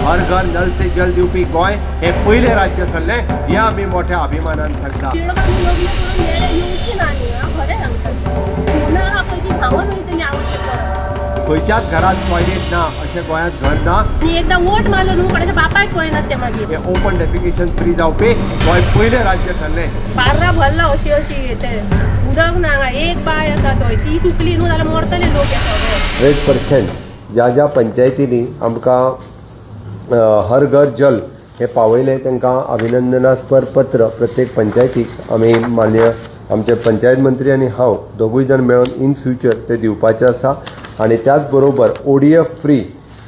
हर घर नल से जल दिवपी गोय हे पहिले राज्य ठरले हे आम्ही मोठ्या अभिमानान सांगता। खंयच्याच घरात टॉयलेट ना अशें गोंयांत घर ना आनी एकदां वोट मारलो न्हू कोणाच्या बापायक पळयनात ते मागीर हे ओपन डेफिकेशन फ्री जावपी गोंय पहिले राज्य ठरले। बार्रां भरला अशी ते उदक ना एक बाय आसा थंय ती सुकली न्हू जाल्यार मरतले लोक हे सगळे। 100% ज्या पंचायतींनी आमकां हर घर जल हे पावयले तांकां अभिनंदनास्पद पत्र प्रत्येक पंचायतीक आमी मान्य आमचे पंचायत मंत्री आनी हांव दोगूय जाण मेळून इन फ्युचर ते दिवपाचें आसा। आनी त्याच बरोबर ODF फ्री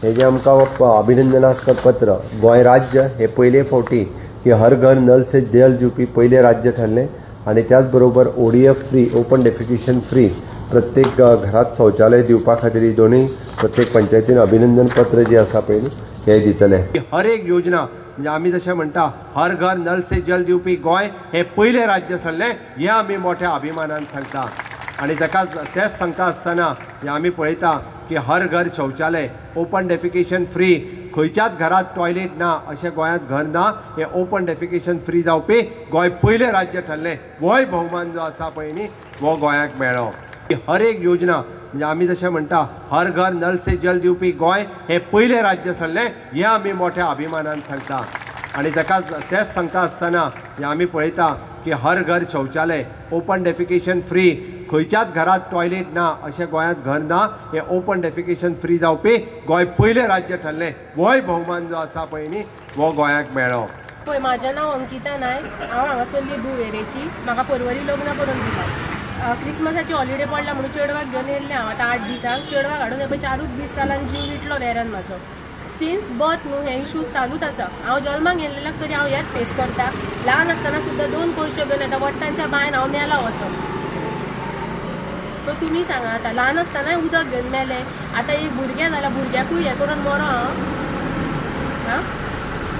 हे जे आमकां अभिनंदनास्पद पत्र गोंय राज्य हे पयले फावटी की हर घर नल से जल दिवपी पयले राज्य ठरलें। आनी त्याच बरोबर ODF free open defecation free प्रत्येक घरात शौचालय दिवपा खातीर दोनूय प्रत्येक पंचायतीन अभिनंदन पत्र जे आसा पळय हे दितले। हर एक योजना म्हणजे आमी जशें म्हणटा हर घर नल से जल दिवपी गोंय हे पहिले राज्य ठरलें हे आमी मोठ्या अभिमानान सांगता। आनी तेच सांगता आसतना आमी पळयता की हर घर शौचालय ओपन डेफिकेशन फ्री खंयच्याच घरात टॉयलेट ना अशें गोंयांत घर ना हे ओपन डेफिकेशन फ्री जावपी गोंय पहिले राज्य ठरलें। होय भोवमान जो आसा पळय न्ही हो गोंयाक मेळ्ळो। हर एक योजना म्हणजे आमी जशें म्हणटा हर घर नल से जल दिवपी गोंय हे पहिले राज्य ठरलें हे आमी मोठ्या अभिमानान सांगता। आनी तेच सांगता आसतना आमी पळयता की हर घर शौचालय ओपन डेफिकेशन फ्री खंयच्याच घरात टॉयलेट ना अशें गोंयांत घर ना हे ओपन डेफिकेशन फ्री जावपी गोंय पहिले राज्य ठरलें। होय भोवमान जो आसा पळय न्ही हो गोंयाक मेळ्ळो। पळय म्हाजें नांव अंकिता नायक, हांव हांगासरली दुवेरेची। म्हाका परवरी लग्न करून दिला। क्रिसमसाची हॉलिडे पडला म्हणून चेडवाक घेवन येयल्लें हांव आतां 8 दिसांक। चेडवाक हाडून हे पळय 4 दीस जालां जीव विटलो वेऱ्यान म्हाजो। सिन्स बर्थ न्हू हे इश्यूज चालूच आसा। हांव जल्माक येयल्ल्याक तरी हांव हेच फेस करता। ल्हान आसतना सुद्दां 2 कळश्यो घेवन येता वट्टांच्या बायन हांव मेला वचोन। सो तुमी सांगा आतां ल्हान आसतनाय उदक घेवन मेले, आतां एक भुरगें जालां भुरग्याकूय हें करून मरो हांव।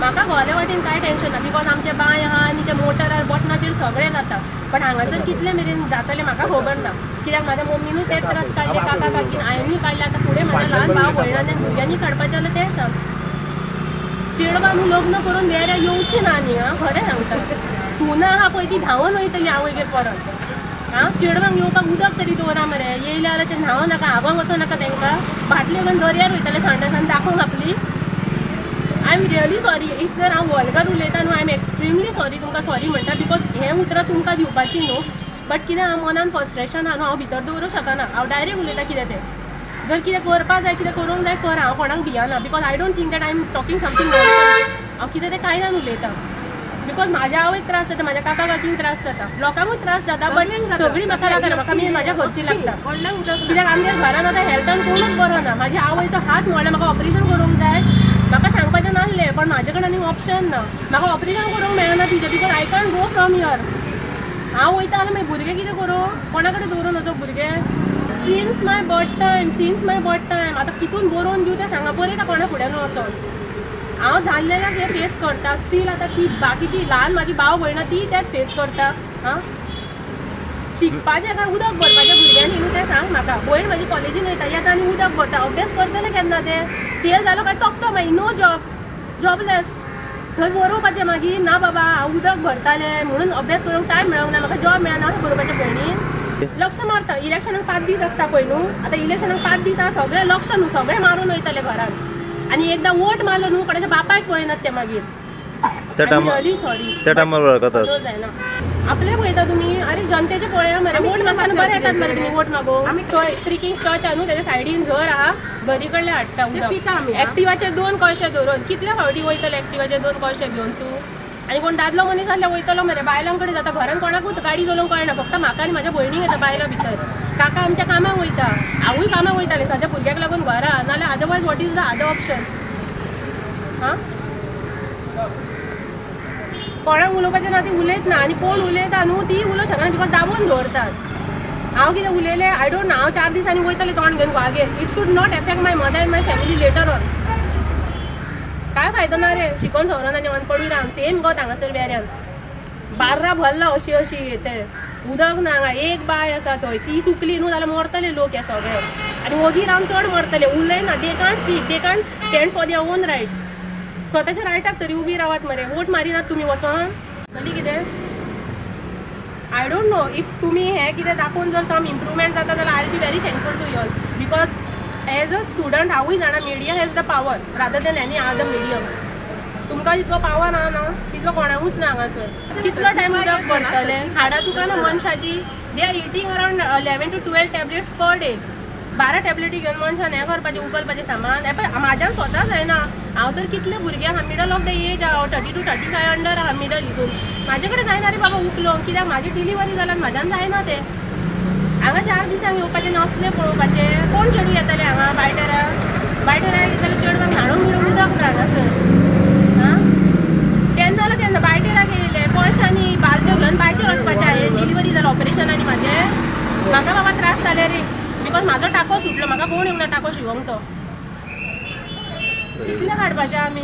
म्हाका घोवल्या वाटेन कांय टेन्शन ना बिकॉज आमचे बांय आहा आनी ते मोटरार बटनाचेर सगळें जाता। पण हांगासर कितले मेरेन जातलें म्हाका खबर ना, कित्याक म्हाज्या मम्मीनूय तेच त्रास काडले, काका काकीन हांवेंनूय काडले, आतां फुडें म्हाज्या ल्हान भाव भयणांनी भुरग्यांनी काडपाचें जाल्यार तें सांग। चेडवां न्हू लग्न करून वेऱ्या येवचीं ना न्ही हां, खरें सांगता। सुना आहा पळय ती धांवन वयतली आवयगेर परत। हां चेडवांक येवपाक उदक तरी दवरा मरे, येयले जाल्यार ते न्हांव नाका, आगोंग वचों नाका तांकां। बाटल्यो घेवन दर्यार वयतले संडासान दाखोवंक आपली। I am really sorry if जर हांव वल्गर उलयता न्हू, आय एम एक्स्ट्रीमली सॉरी तुमकां सॉरी म्हणटा बिकॉज हें उतरां तुमकां दिवपाची न्हू। बट कितें हांव मनान फ्रस्ट्रेशन आहा न्हू, हांव भितर दवरूंक शकना। हांव डायरेक्ट उलयता कितें तें। जर कितें करपा जाय कितें करूंक जाय कर, हांव कोणाक भियाना because I don't think that I am talking something wrong. हांव कितें तें कांय जावन उलयता बिकॉज म्हाज्या आवयक त्रास जाता, म्हाज्या काका काकींक त्रास जाता, लोकांकूय त्रास जाता। बट सगळीं म्हाका लागना, म्हाका मेन म्हाज्या घरची लागता। कित्याक आमच्या घरान आतां हेल्थान कोणूच बरो ना। म्हाज्या आवयचो हात मोडला, म्हाका ऑपरेशन करूंक जाय, म्हाका सांगपाचें नासलें पण म्हाजे कडेन आनी ऑप्शन ना। म्हाका ऑपरेशन करूंक मेळना तिजें because I can't go from here. हांव वयता जाल्यार मागीर भुरगें कितें करूं, कोणा कडेन दवरून वचो भुरगें। सिन्स माय बर्थ टायम आतां कितून बरोवन दिवं तें सांगा, बरयता कोणा फुड्यान वचोन। हांव जाल्लेल्याक हें फेस करता स्टील। आतां ती बाकीची ल्हान म्हाजी भाव भयणां ती तेच फेस करता। हां शिकपाचें काय उदक भरपाचें भुरग्यांनी न्हू तें सांग म्हाका। भयण म्हाजी कॉलेजीन वयता, येता आनी उदक भरता, अभ्यास करतले केन्ना ते? फेल जालो काय तोपतो मागीर, नो जॉबलेस। थंय बरोवपाचें मागीर ना बाबा हांव उदक भरतालें म्हणून अभ्यास करूंक टायम मेळोंक ना, म्हाका जॉब मेळना बरोवपाच्या भयणीन। लक्ष मारता, इलेक्शनाक 5 दीस आसता पळय न्हू, आतां इलेक्शनाक 5 दीस सगळें लक्ष न्हू, सगळें मारून वयतले घरान। आनी एकदां वोट मारलो न्हू कोणाच्या बापायक पळयनात ते मागीर। जायना आपले पळयता तुमी, अरे जनतेचे पळया मरे, वोट मागताना बरें येतात मरे तुमी वोट मागोवंक। आमी थंय 3 किंग्स चर्च आहा न्हू, तेच्या सायडीन झर आहा, झरी कडले हाडटा उदक। एक्टिवाचेर 2 कळशे धरून कितल्या फावटी वयतले एक्टिवाचेर 2 कळशे घेवन तूं? आनी कोण दादलो मनीस आसल्यार वयतलो मरे, बायलां कडेन जाता घरान कोणाकूच गाडी चलोवंक कळना, फक्त म्हाका आनी म्हाज्या भयणीक येता बायलां भितर। काका आमच्या कामाक वयता, हांवूय कामाक वयतालें सद्या भुरग्याक लागून घरा, नाल्यार otherwise what is the other option? हां कोणाक उलोवपाचें ना ती उलयत ना, आनी कोण उलयता न्हू ती उलोवंक शकना बिकॉज दाबून दवरतात। हांव कितें उलयलें आय डोंट नो, हांव 4 दिसांनी वयतलें तोंड घेवन वागेर। It should not affect my mother and my family later on. काय फायदो ना रे शिकोन सवरोन आनी पडून रावन सेम गत हांगासर वेऱ्यान। बार्रां भरला अशी ते उदक ना एक बाय आसा थंय ती सुकली न्हू जाल्यार मरतले लोक हे सगळे। आनी वोगी रावन चड मरतले, उलयना, they can't speak, they can't stand for their own right. स्वताच्या रायटाक तरी उबी रावात मरे. वोट मारिनात तुमी वचोन मली कितें आय डोंट नो. इफ तुमी हें कितें दाखोवन जर सम इम्प्रुवमेंट जाता जाल्यार I will be very thankful to you all. Because as a student हांवूय जाणा media has the power rather than any other mediums. तुमकां जितलो पावर आहा ना तितलो कोणाकूच ना हांगासर. कितलो टायम उदक पडटलें हाडा तुका ना मनशाची. They are eating around 11 to 12 tablets per day. 12 टॅबलेटी घेवन मनशान हें करपाचें उखलपाचें सामान. हें पळय म्हाज्यान स्वता जायना. हांव तर कितले भुरगे आहा मिडल ऑफ द एज हांव 30 to 35 अंडर आहा मिडल हितून. म्हाजे कडेन जायना रे बाबा उखलोवंक. कित्याक म्हाजी डिलिव्हरी जाल्यार म्हाज्यान जायना तें. हांगा 4 दिसांक येवपाचें नसलें पळोवपाचें. कोण चेडूं येतलें हांगा बायटेरा येत जाल्यार चेडवाक न्हाणूंक बिणूंक उदक ना हांगासर. हां तेन्ना जाल्यार तेन्ना बायटेराक येयले कळशांनी बालद्यो घेवन बायचेर वचपाचें. हांवें डिलिव्हरी जाल्या ऑपरेशनांनी म्हाजें म्हाका बाबा त्रास जाले रे. बिकॉज म्हाजो टाको सुटलो. म्हाका कोण येवंक ना टाको शिवंक तो. कितले काडपाचें आमी.